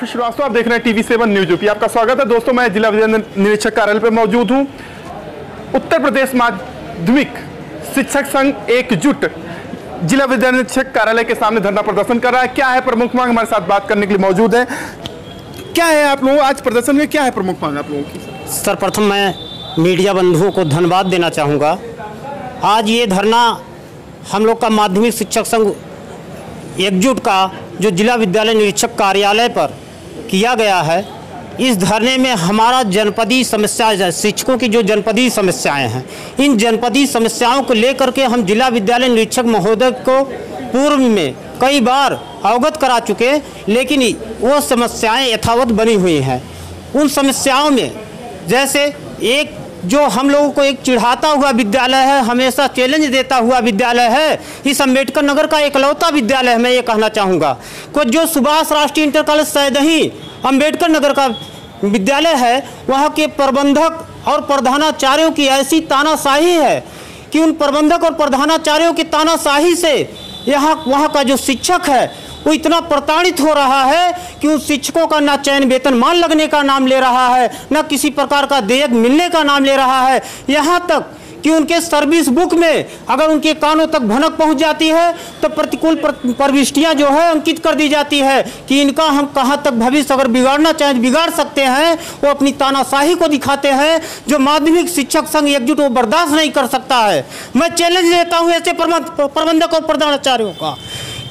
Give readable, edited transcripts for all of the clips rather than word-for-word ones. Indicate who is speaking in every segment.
Speaker 1: श्रीवास्तव, आप देख रहे हैं TV7 न्यूज यूपी। आपका स्वागत है दोस्तों। मैं जिला विद्यालय निरीक्षक कार्यालय पर मौजूद हूं। उत्तर प्रदेश माध्यमिक शिक्षक संघ एकजुट जिला विद्यालय निरीक्षक कार्यालय के सामने धरना प्रदर्शन कर रहा है। क्या है प्रमुख मांग, हमारे साथ बात करने के लिए मौजूद है। क्या है आप लोगों आज प्रदर्शन में, क्या है प्रमुख मांग आप लोगों की?
Speaker 2: सर्वप्रथम मैं मीडिया बंधुओं को धन्यवाद देना चाहूँगा। आज ये धरना हम लोग का माध्यमिक शिक्षक संघ एकजुट का जो जिला विद्यालय निरीक्षक कार्यालय पर किया गया है, इस धरने में हमारा जनपदी समस्या, शिक्षकों की जो जनपदी समस्याएं हैं, इन जनपदी समस्याओं को लेकर के हम जिला विद्यालय निरीक्षक महोदय को पूर्व में कई बार अवगत करा चुके, लेकिन वो समस्याएं यथावत बनी हुई हैं। उन समस्याओं में जैसे एक जो हम लोगों को एक चिढ़ाता हुआ विद्यालय है, हमेशा चैलेंज देता हुआ विद्यालय है, इस अम्बेडकर नगर का एकलौता विद्यालय है। मैं ये कहना चाहूँगा कि जो सुभाष राष्ट्रीय इंटर कॉलेज सैदही अम्बेडकर नगर का विद्यालय है, वहाँ के प्रबंधक और प्रधानाचार्यों की ऐसी तानाशाही है कि उन प्रबंधक और प्रधानाचार्यों की तानाशाही से वहाँ का जो शिक्षक है वो इतना प्रताड़ित हो रहा है कि उन शिक्षकों का ना चयन वेतनमान लगने का नाम ले रहा है, ना किसी प्रकार का देयक मिलने का नाम ले रहा है। यहाँ तक कि उनके सर्विस बुक में अगर उनके कानों तक भनक पहुँच जाती है तो प्रतिकूल प्रविष्टियाँ जो है अंकित कर दी जाती है कि इनका हम कहाँ तक भविष्य अगर बिगाड़ना चाहें बिगाड़ सकते हैं। वो अपनी तानाशाही को दिखाते हैं, जो माध्यमिक शिक्षक संघ एकजुट वो बर्दाश्त नहीं कर सकता है। मैं चैलेंज देता हूँ ऐसे प्रबंधक और प्रधानाचार्यों का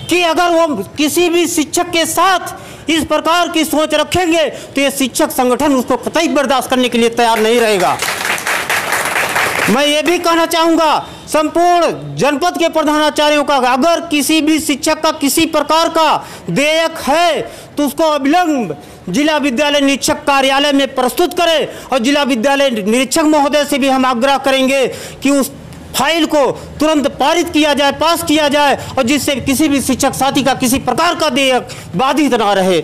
Speaker 2: कि अगर वो किसी भी शिक्षक के साथ इस प्रकार की सोच रखेंगे तो ये शिक्षक संगठन उसको कतई बर्दाश्त करने के लिए तैयार नहीं रहेगा। मैं ये भी कहना चाहूँगा संपूर्ण जनपद के प्रधानाचार्यों का, अगर किसी भी शिक्षक का किसी प्रकार का देयक है तो उसको अविलंब जिला विद्यालय निरीक्षक कार्यालय में प्रस्तुत करें, और जिला विद्यालय निरीक्षक महोदय से भी हम आग्रह करेंगे कि उस फाइल को तुरंत पारित किया जाए, पास किया जाए, और जिससे किसी भी शिक्षक साथी का किसी प्रकार का देयक बाधित ना रहे।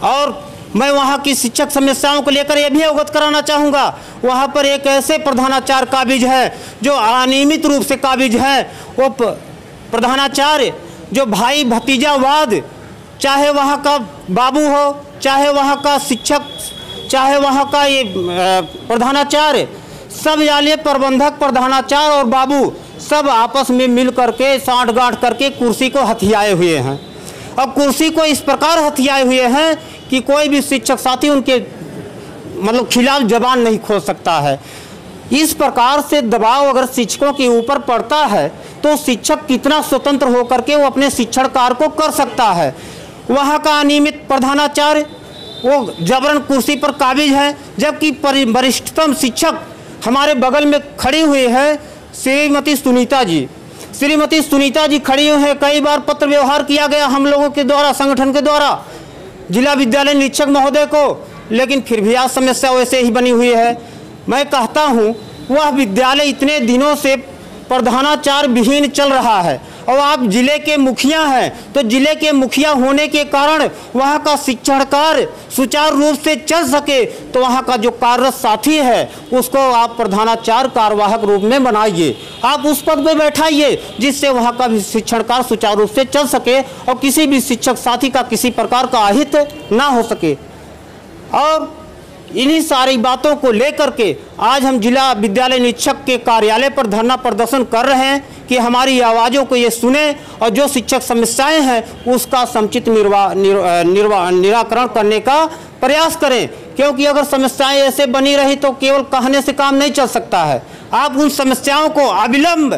Speaker 2: और मैं वहाँ की शिक्षक समस्याओं को लेकर यह भी अवगत कराना चाहूँगा, वहाँ पर एक ऐसे प्रधानाचार्य काबिज है जो अनियमित रूप से काबिज है। वो प्रधानाचार्य जो भाई भतीजावाद, चाहे वहाँ का बाबू हो, चाहे वहाँ का शिक्षक, चाहे वहाँ का ये प्रधानाचार्य, सब जालिए प्रबंधक, प्रधानाचार्य और बाबू सब आपस में मिल करके साँठ-गाँठ करके कुर्सी को हथियाए हुए हैं। अब कुर्सी को इस प्रकार हथियाए हुए हैं कि कोई भी शिक्षक साथी उनके खिलाफ जबान नहीं खोल सकता है। इस प्रकार से दबाव अगर शिक्षकों के ऊपर पड़ता है तो शिक्षक कितना स्वतंत्र होकर के वो अपने शिक्षण कार्य को कर सकता है। वहाँ का अनियमित प्रधानाचार्य वो जबरन कुर्सी पर काबिज है, जबकि वरिष्ठतम शिक्षक हमारे बगल में खड़ी हुई है श्रीमती सुनीता जी। श्रीमती सुनीता जी खड़ी हुई है, कई बार पत्र व्यवहार किया गया हम लोगों के द्वारा, संगठन के द्वारा जिला विद्यालय निरीक्षक महोदय को, लेकिन फिर भी आज समस्या वैसे ही बनी हुई है। मैं कहता हूँ वह विद्यालय इतने दिनों से प्रधानाचार्य विहीन चल रहा है, और आप जिले के मुखिया हैं, तो जिले के मुखिया होने के कारण वहाँ का शिक्षण कार्य सुचारू रूप से चल सके तो वहाँ का जो कार्यरत साथी है उसको आप प्रधानाचार्य कार्यवाहक रूप में बनाइए, आप उस पद पर बैठाइए जिससे वहाँ का भी शिक्षण कार्य सुचारू रूप से चल सके और किसी भी शिक्षक साथी का किसी प्रकार का अहित ना हो सके। और इन्हीं सारी बातों को लेकर के आज हम जिला विद्यालय निरीक्षक के कार्यालय पर धरना प्रदर्शन कर रहे हैं कि हमारी आवाज़ों को ये सुने और जो शिक्षक समस्याएं हैं उसका समुचित निराकरण करने का प्रयास करें, क्योंकि अगर समस्याएं ऐसे बनी रही तो केवल कहने से काम नहीं चल सकता है। आप उन समस्याओं को अविलंब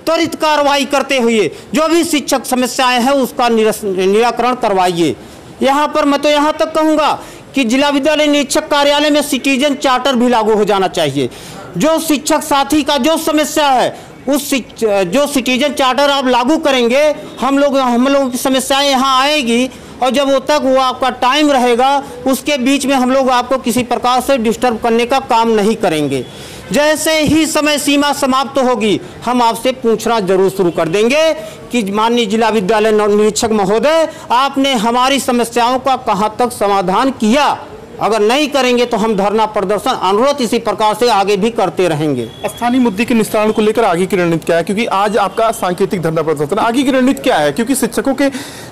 Speaker 2: त्वरित कार्रवाई करते हुए जो भी शिक्षक समस्याएं हैं उसका निराकरण करवाइए। यहाँ पर मैं तो यहाँ तक कहूँगा कि जिला विद्यालय निरीक्षक कार्यालय में सिटीजन चार्टर भी लागू हो जाना चाहिए। जो शिक्षक साथी का जो समस्या है उस जो सिटीजन चार्टर आप लागू करेंगे, हम लोगों की समस्याएं यहाँ आएगी और जब वो तक वो आपका टाइम रहेगा उसके बीच में हम लोग आपको किसी प्रकार से डिस्टर्ब करने का काम नहीं करेंगे। जैसे ही समय सीमा समाप्त होगी हम आपसे पूछना जरूर शुरू कर देंगे कि माननीय जिला विद्यालय निरीक्षक महोदय, आपने हमारी समस्याओं का कहाँ तक समाधान किया। अगर नहीं करेंगे तो हम धरना प्रदर्शन अनुरोध इसी प्रकार से आगे भी करते रहेंगे।
Speaker 1: स्थानीय मुद्दे के निस्तारण को लेकर आगे की रणनीति क्या है, क्योंकि आज आपका सांकेतिक धरना प्रदर्शन, आगे की रणनीति क्या है, क्योंकि शिक्षकों के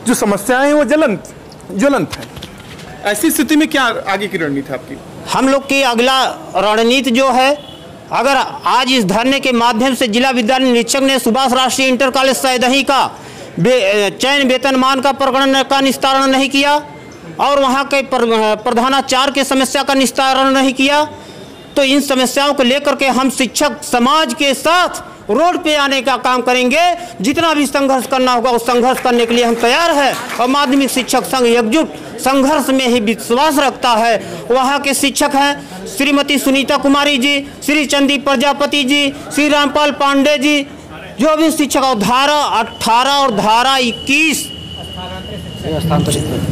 Speaker 1: जो समस्याएं हैं वो ज्वलंत है। ऐसी स्थिति में क्या आगे की रणनीति है आपकी? हम लोग
Speaker 2: की अगला रणनीति जो है, अगर आज इस धरने के माध्यम से जिला विद्यालय निरीक्षक ने सुभाष राष्ट्रीय इंटर कॉलेज सैदही का चयन वेतनमान का प्रकरण का निस्तारण नहीं किया और वहाँ के प्रधानाचार्य के समस्या का निस्तारण नहीं किया, तो इन समस्याओं को लेकर के हम शिक्षक समाज के साथ रोड पे आने का काम करेंगे। जितना भी संघर्ष करना होगा उस संघर्ष करने के लिए हम तैयार हैं और माध्यमिक शिक्षक संघ एकजुट संघर्ष में ही विश्वास रखता है। वहाँ के शिक्षक हैं श्रीमती सुनीता कुमारी जी, श्री चंदी प्रजापति जी, श्री रामपाल पांडे जी, जो भी शिक्षक, और धारा 18 और धारा 21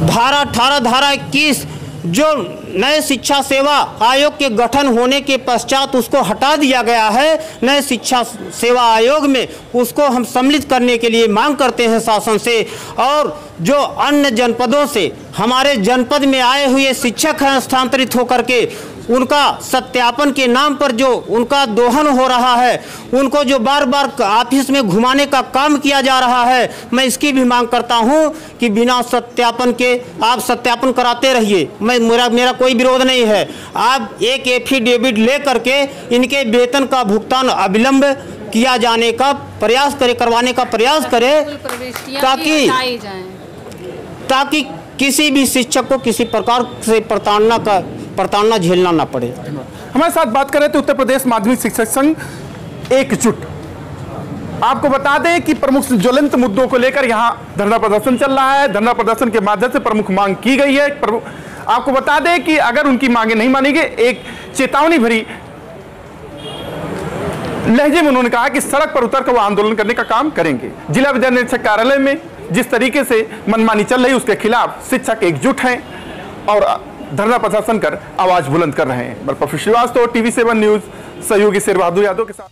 Speaker 2: धारा 21 जो नए शिक्षा सेवा आयोग के गठन होने के पश्चात उसको हटा दिया गया है, नए शिक्षा सेवा आयोग में उसको हम सम्मिलित करने के लिए मांग करते हैं शासन से। और जो अन्य जनपदों से हमारे जनपद में आए हुए शिक्षक हैं स्थानांतरित होकर के, उनका सत्यापन के नाम पर जो उनका दोहन हो रहा है, उनको जो बार बार ऑफिस में घुमाने का काम किया जा रहा है, मैं इसकी भी मांग करता हूं कि बिना सत्यापन के आप सत्यापन कराते रहिए। मेरा कोई विरोध नहीं है। आप एक एफिडेविट ले करके इनके वेतन का भुगतान अविलंब किया जाने का प्रयास करें, करवाने का प्रयास करें, ताकि किसी भी शिक्षक को किसी प्रकार से प्रताड़ना झेलना ना पड़े।
Speaker 1: हमारे साथ बात कर रहे थे उत्तर प्रदेश माध्यमिक शिक्षक संघ एकजुट। आपको बता दें कि प्रमुख ज्वलंत मुद्दों को लेकर यहां धरना प्रदर्शन चल रहा है। धरना प्रदर्शन के माध्यम से प्रमुख मांग की गई है। आपको बता दें कि अगर उनकी मांगे नहीं मानी गई, एक चेतावनी भरी लहजे में उन्होंने कहा कि सड़क पर उतर कर वो आंदोलन करने का काम करेंगे। जिला विद्यालय निरीक्षक कार्यालय में जिस तरीके से मनमानी चल रही उसके खिलाफ शिक्षक एकजुट हैं और धरना प्रदर्शन कर आवाज बुलंद कर रहे हैं। बल्लभ श्रीवास्तव, TV7 न्यूज, सहयोगी शेर बहादुर यादव के साथ।